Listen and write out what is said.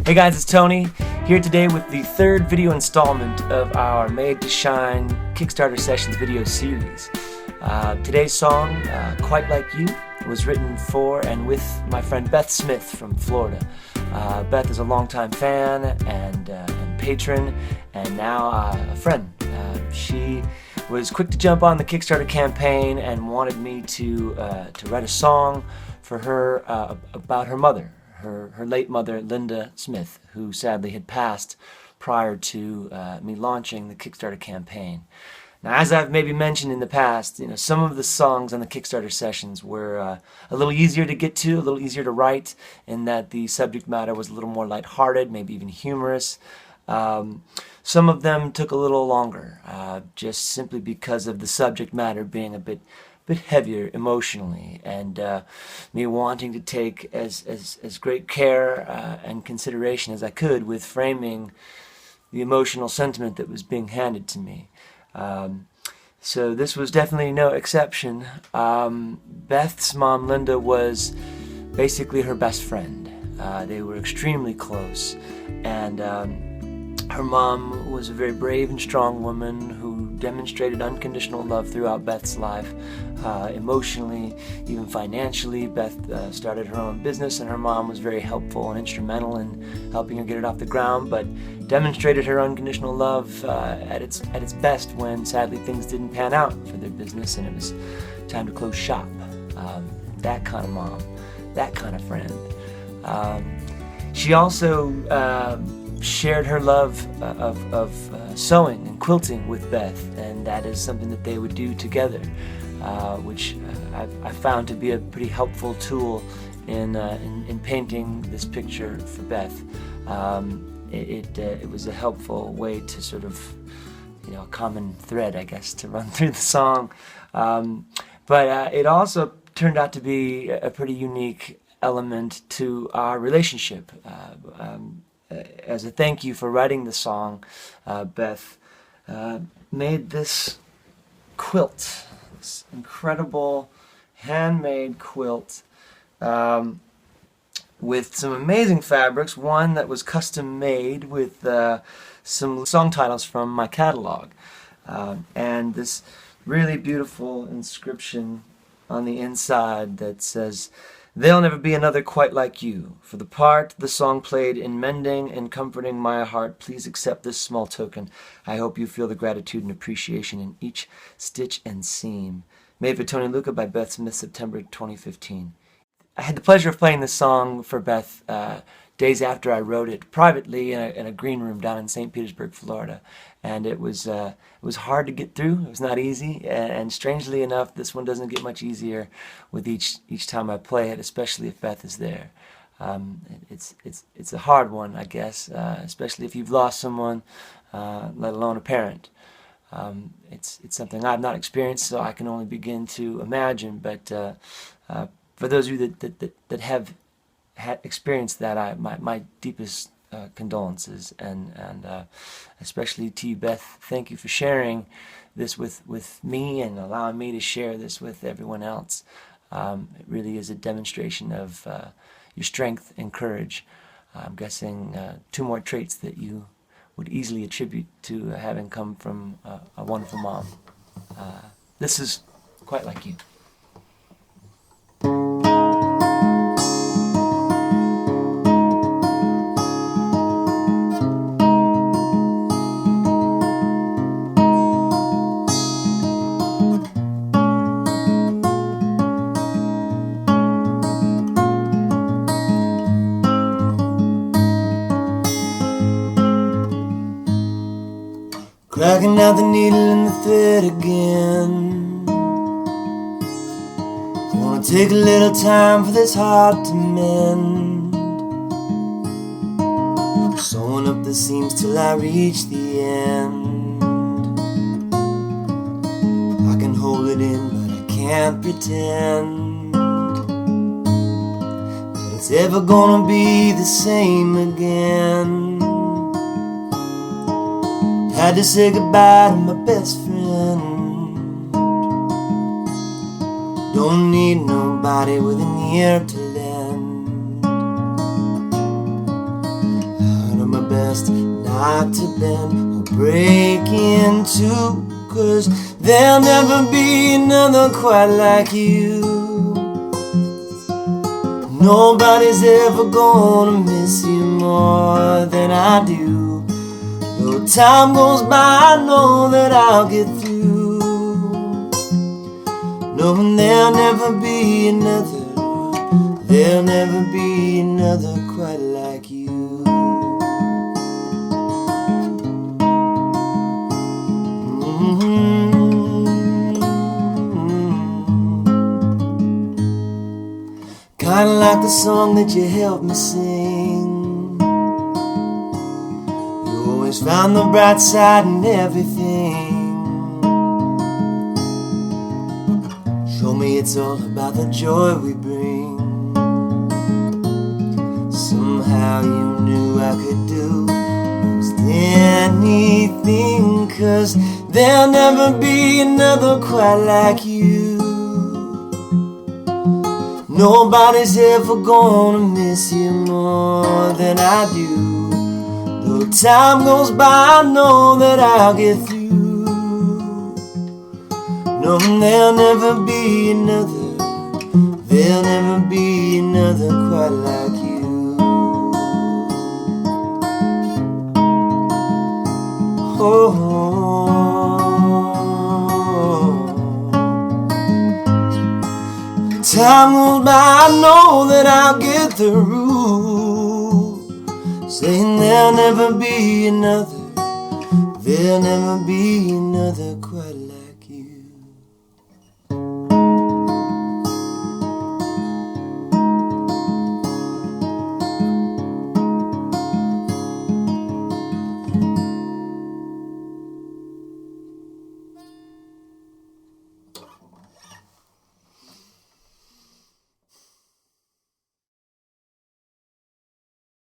Hey guys, it's Tony, here today with the third video installment of our Made to Shine Kickstarter Sessions Video Series. Today's song, Quite Like You, was written for and with my friend Beth Smith from Florida. Beth is a longtime fan and patron, and now a friend. She was quick to jump on the Kickstarter campaign and wanted me to write a song for her about her mother. Her late mother, Linda Smith, who sadly had passed prior to me launching the Kickstarter campaign. Now, as I've maybe mentioned in the past, some of the songs on the Kickstarter sessions were a little easier to get to, a little easier to write, in that the subject matter was a little more lighthearted, maybe even humorous. Some of them took a little longer, just simply because of the subject matter being a bit heavier emotionally, and me wanting to take as great care and consideration as I could with framing the emotional sentiment that was being handed to me. So this was definitely no exception. Beth's mom, Linda, was basically her best friend. They were extremely close, and her mom was a very brave and strong woman who demonstrated unconditional love throughout Beth's life, emotionally, even financially. Beth started her own business, and her mom was very helpful and instrumental in helping her get it off the ground, but demonstrated her unconditional love at its best when sadly things didn't pan out for their business and it was time to close shop. That kind of mom, that kind of friend. She also shared her love of sewing and quilting with Beth, and that is something that they would do together, which I found to be a pretty helpful tool in painting this picture for Beth. It was a helpful way to sort of, a common thread, I guess, to run through the song. But it also turned out to be a pretty unique element to our relationship. As a thank you for writing the song, Beth made this quilt, this incredible handmade quilt with some amazing fabrics. One that was custom made with some song titles from my catalog, and this really beautiful inscription on the inside that says, "There'll never be another quite like you. For the part the song played in mending and comforting my heart, please accept this small token. I hope you feel the gratitude and appreciation in each stitch and seam." Made for Tony Lucca by Beth Smith, September 2015. I had the pleasure of playing this song for Beth days after I wrote it privately in a green room down in St. Petersburg, Florida. And it was hard to get through. It was not easy, and strangely enough, this one doesn't get much easier with each time I play it, especially if Beth is there. It's a hard one, I guess, especially if you've lost someone, let alone a parent. It's something I've not experienced, so I can only begin to imagine. But for those of you that have experienced that, my deepest condolences, and especially to you, Beth. Thank you for sharing this with me and allowing me to share this with everyone else. It really is a demonstration of your strength and courage. I'm guessing two more traits that you would easily attribute to having come from a wonderful mom. This is Quite Like You. Cracking out the needle and the thread again. I wanna take a little time for this heart to mend, sewing up the seams till I reach the end. I can hold it in, but I can't pretend that it's ever gonna be the same again. Had to say goodbye to my best friend. Don't need nobody with an ear to lend. just not to bend or break into, 'cause there'll never be another quite like you. Nobody's ever gonna miss you more than I do. Though time goes by, I know that I'll get through. Knowing there'll never be another, there'll never be another quite like you. Kinda like the song that you helped me sing. You always found the bright side in everything. Show me it's all about the joy we bring. Somehow you knew I could do most anything, 'cause there'll never be another quite like you. Nobody's ever gonna miss you more than I do. Though time goes by, I know that I'll get through. Knowing there'll never be another, there'll never be another quite like you. Oh. Time goes by, I know that I'll get through. Saying there'll never be another, there'll never be another quite like you.